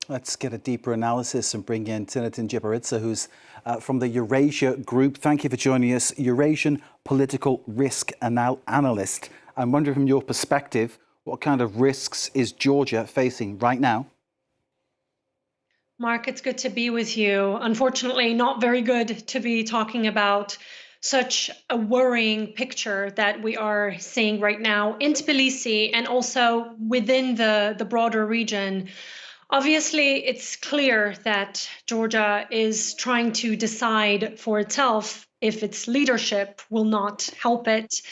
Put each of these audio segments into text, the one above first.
Let's get a deeper analysis and bring in Tinatin Japaridze, who's from the Eurasia Group. Thank you for joining us, Eurasian Political Risk Analyst. I'm wondering from your perspective, what kind of risks is Georgia facing right now? Mark, it's good to be with you. Unfortunately, not very good to be talking about such a worrying picture that we are seeing right now in Tbilisi and also within the broader region. Obviously, it's clear that Georgia is trying to decide for itself, if its leadership will not help it,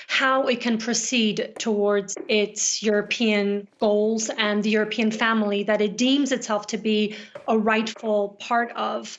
how it can proceed towards its European goals and the European family that it deems itself to be a rightful part of.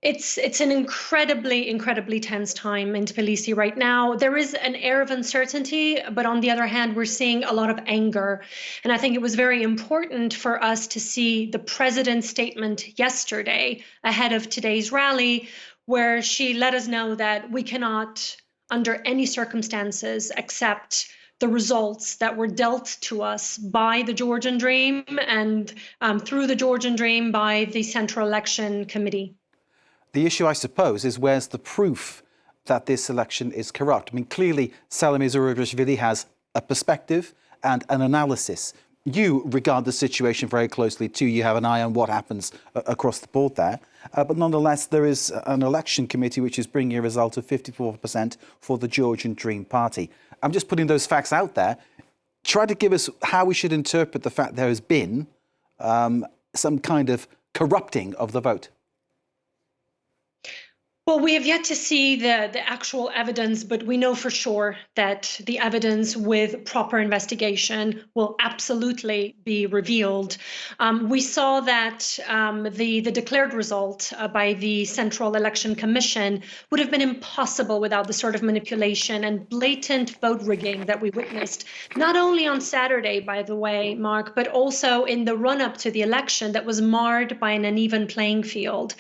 It's an incredibly tense time in Tbilisi right now. There is an air of uncertainty, but on the other hand, we're seeing a lot of anger. And I think it was very important for us to see the president's statement yesterday ahead of today's rally, where she let us know that we cannot, under any circumstances, accept the results that were dealt to us by the Georgian Dream and through the Georgian Dream by the Central Election Committee. The issue, I suppose, is where's the proof that this election is corrupt? I mean, clearly, Zourabichvili has a perspective and an analysis. You regard the situation very closely too. You have an eye on what happens across the board there. But nonetheless, there is an election committee which is bringing a result of 54% for the Georgian Dream party. I'm just putting those facts out there. Try to give us how we should interpret the fact there has been some kind of corrupting of the vote. Well, we have yet to see the actual evidence, but we know for sure that the evidence with proper investigation will absolutely be revealed. We saw that the declared result by the Central Election Commission would have been impossible without the sort of manipulation and blatant vote rigging that we witnessed, not only on Saturday, by the way, Mark, but also in the run-up to the election that was marred by an uneven playing field.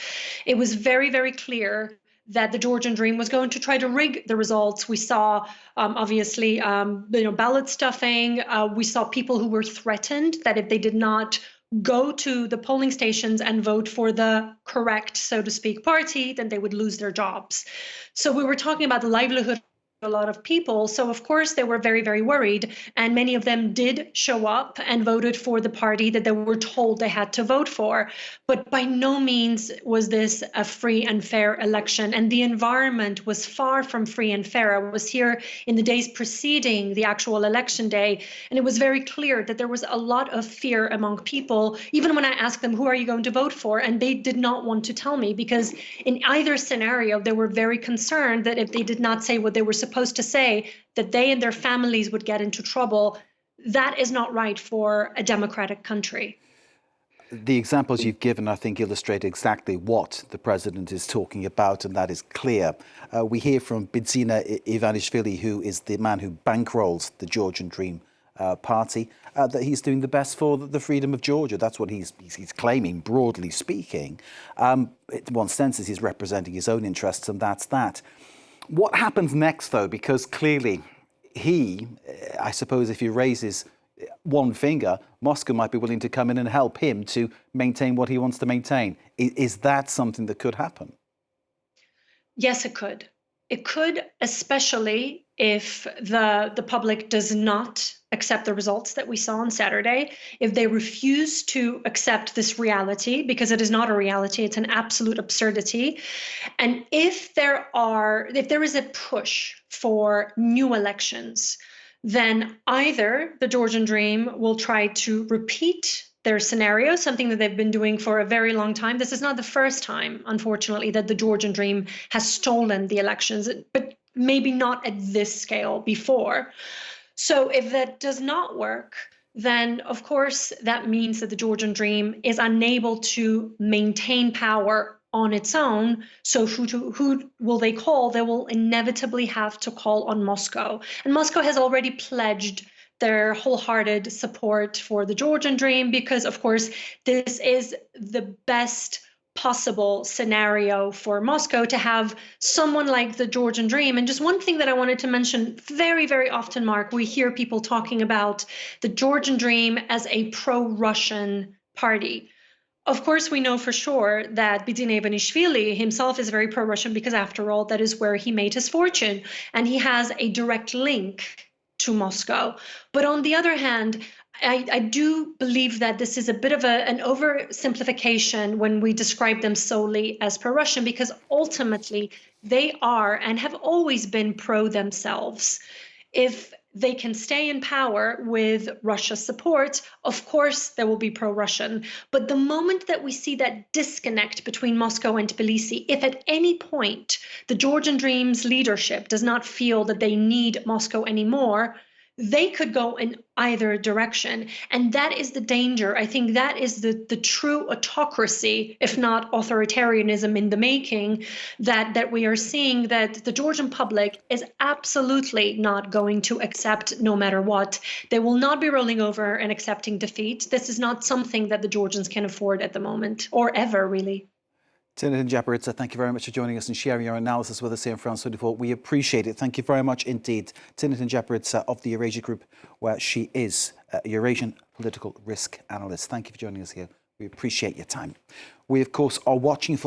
It was very clear that the Georgian Dream was going to try to rig the results. We saw, obviously, ballot stuffing. We saw people who were threatened that if they did not go to the polling stations and vote for the correct, so to speak, party, then they would lose their jobs. So we were talking about the livelihood a lot of people. So, of course, they were very worried. And many of them did show up and voted for the party that they were told they had to vote for. But by no means was this a free and fair election. And the environment was far from free and fair. I was here in the days preceding the actual election day, and it was very clear that there was a lot of fear among people, even when I asked them, who are you going to vote for? And they did not want to tell me, because in either scenario, they were very concerned that if they did not say what they were supposed to say, that they and their families would get into trouble. That is not right for a democratic country. The examples you've given, I think, illustrate exactly what the president is talking about, and that is clear. We hear from Bidzina Ivanishvili, who is the man who bankrolls the Georgian Dream party, that he's doing the best for the freedom of Georgia. That's what he's claiming, broadly speaking. In one sense, he's representing his own interests, and that's that. What happens next, though? Because clearly he, I suppose if he raises one finger, Moscow might be willing to come in and help him to maintain what he wants to maintain. Is that something that could happen? Yes, it could. It could, especially if the public does not accept the results that we saw on Saturday, if they refuse to accept this reality, because it is not a reality, it's an absolute absurdity. And if there is a push for new elections, then either the Georgian Dream will try to repeat their scenario, something that they've been doing for a very long time. This is not the first time, unfortunately, that the Georgian Dream has stolen the elections, but maybe not at this scale before. So if that does not work, then of course that means that the Georgian Dream is unable to maintain power on its own. So who will they call? They will inevitably have to call on Moscow. And Moscow has already pledged their wholehearted support for the Georgian Dream, because of course this is the best possible scenario for Moscow to have someone like the Georgian Dream. And just one thing that I wanted to mention very often, Mark, we hear people talking about the Georgian Dream as a pro-Russian party. Of course, we know for sure that Bidzina Ivanishvili himself is very pro-Russian because, after all, that is where he made his fortune, and he has a direct link to Moscow. But on the other hand, I do believe that this is a bit of an oversimplification when we describe them solely as pro-Russian, because ultimately they are and have always been pro themselves. If they can stay in power with Russia's support, of course there will be pro-Russian. But the moment that we see that disconnect between Moscow and Tbilisi, if at any point the Georgian Dream's leadership does not feel that they need Moscow anymore, they could go in either direction. And that is the danger. I think that is the true autocracy, if not authoritarianism in the making, that we are seeing, that the Georgian public is absolutely not going to accept no matter what. They will not be rolling over and accepting defeat. This is not something that the Georgians can afford at the moment, or ever, really. Tinatin Japaridze, thank you very much for joining us and sharing your analysis with us here in France 24. We appreciate it. Thank you very much indeed. Tinatin Japaridze of the Eurasia Group, where she is a Eurasian Political Risk Analyst. Thank you for joining us here. We appreciate your time. We, of course, are watching for all